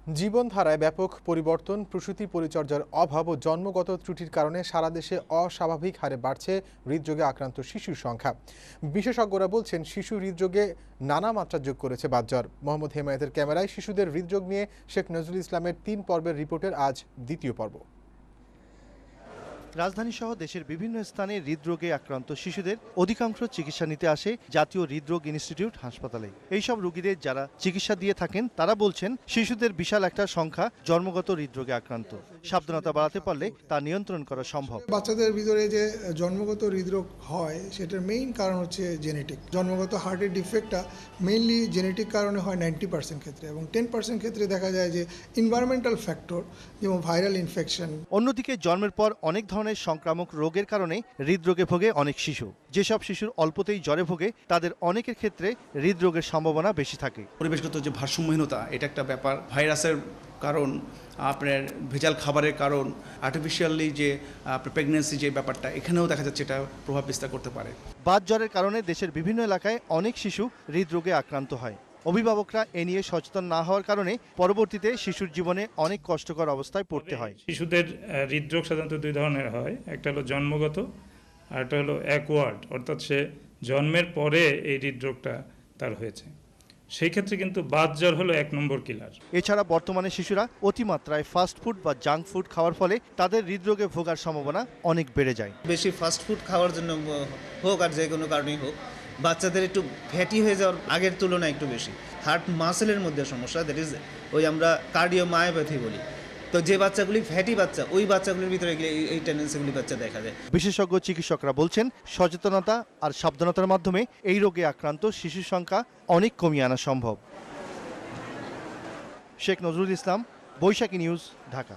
জীবনধারায় ব্যাপক পরিবর্তন, প্রসূতি পরিচর্যার অভাব ও জন্মগত ত্রুটির কারণে সারা দেশে অস্বাভাবিক হারে বাড়ছে হৃদরোগে আক্রান্ত শিশুর সংখ্যা। বিশেষজ্ঞরা বলছেন, শিশু হৃদরোগে নানা মাত্রা যোগ করেছে বাতজ্বর। মোহাম্মদ হেমায়েতের ক্যামেরায় শিশুদের হৃদরোগ নিয়ে শেখ নজরুল ইসলামের ৩ পর্বের রিপোর্টের আজ দ্বিতীয় পর্ব। রাজধানী সহ দেশের বিভিন্ন স্থানে হৃদরোগে আক্রান্ত শিশুদের অধিকাংশ চিকিৎসা নিতে আসে জাতীয় হৃদরোগ ইনস্টিটিউট হাসপাতালে। এইসব রোগীদের যারা চিকিৎসা দিয়ে থাকেন তারা বলছেন, শিশুদের বিশাল একটা সংখ্যা জন্মগত হৃদরোগে আক্রান্ত। সাবধানতা বাড়াতে পারলে তা নিয়ন্ত্রণ করা সম্ভব। বাচ্চাদের ভিতরে যে জন্মগত হৃদরোগ হয় সেটার মেইন কারণ হচ্ছে জেনেটিক। জন্মগত হার্টের ডিফেক্টটা মেইনলি জেনেটিক কারণে হয় 90% ক্ষেত্রে, এবং 10% ক্ষেত্রে দেখা যায় যে এনভায়রনমেন্টাল ফ্যাক্টর, যেমন ভাইরাল ইনফেকশন। অন্যদিকে জন্মের পর অনেক ধরনের সংক্রামক রোগের কারণে হৃদরোগে ভোগে অনেক শিশু। যেসব শিশুর অল্পতেই জ্বরে ভোগে তাদের অনেকের ক্ষেত্রে হৃদরোগের সম্ভাবনা বেশি থাকে। পরিবেশগত যে ভারসাম্যহীনতা, এটা একটা ব্যাপার। ভাইরাসের কারণ, আপনার ভেজাল খাবারের কারণ, আর্টিফিশিয়ালি যে আপনার প্রেগন্যান্সি যে ব্যাপারটা, এখানেও দেখা যাচ্ছে এটা প্রভাব বিস্তার করতে পারে। বাতজ্বরের কারণে দেশের বিভিন্ন এলাকায় অনেক শিশু হৃদরোগে আক্রান্ত হয়। অভিভাবকরা এ নিয়ে সচেতন না হওয়ার কারণে পরবর্তীতে শিশুর জীবনে অনেক কষ্টকর অবস্থায় পড়তে হয়। শিশুদের হৃদরোগ সাধারণত দুই ধরনের হয়, একটা হলো জন্মগত আর একটা হলো অ্যাকোয়ার্ড, অর্থাৎ সে জন্মের পরে এই হৃদরোগটা তার হয়েছে। সেই ক্ষেত্রে কিন্তু বাতজ্বর হলো 1 নম্বর কিলার। এছাড়া বর্তমানে শিশুরা অতিমাত্রায় ফাস্ট ফুড বা জাঙ্ক ফুড খাওয়ার ফলে তাদের হৃদরোগে ভোগার সম্ভাবনা অনেক বেড়ে যায়। বেশি ফাস্ট ফুড খাওয়ার জন্য হোক আর যে কোনো কারণেই হোক, বাচ্চাদের একটু ফ্যাটি হয়ে যাওয়ার আগের তুলনায় একটু বেশি। হার্ট মাসেলের মধ্যে সমস্যা, দ্যাট ইজ ওই আমরা কার্ডিওমায়োপ্যাথি বলি। তো যে বাচ্চাগুলি ফ্যাটি বাচ্চা, ওই বাচ্চাগুলির ভিতরে গেলে এই টেন্ডেন্সিগুলি বাচ্চা দেখা যায়। বিশেষজ্ঞ চিকিৎসকরা বলছেন, সচেতনতা আর সাবধানতার মাধ্যমে এই রোগে আক্রান্ত শিশুর সংখ্যা অনেক কমিয়ে আনা সম্ভব। শেখ নজরুল ইসলাম, বৈশাখী নিউজ, ঢাকা।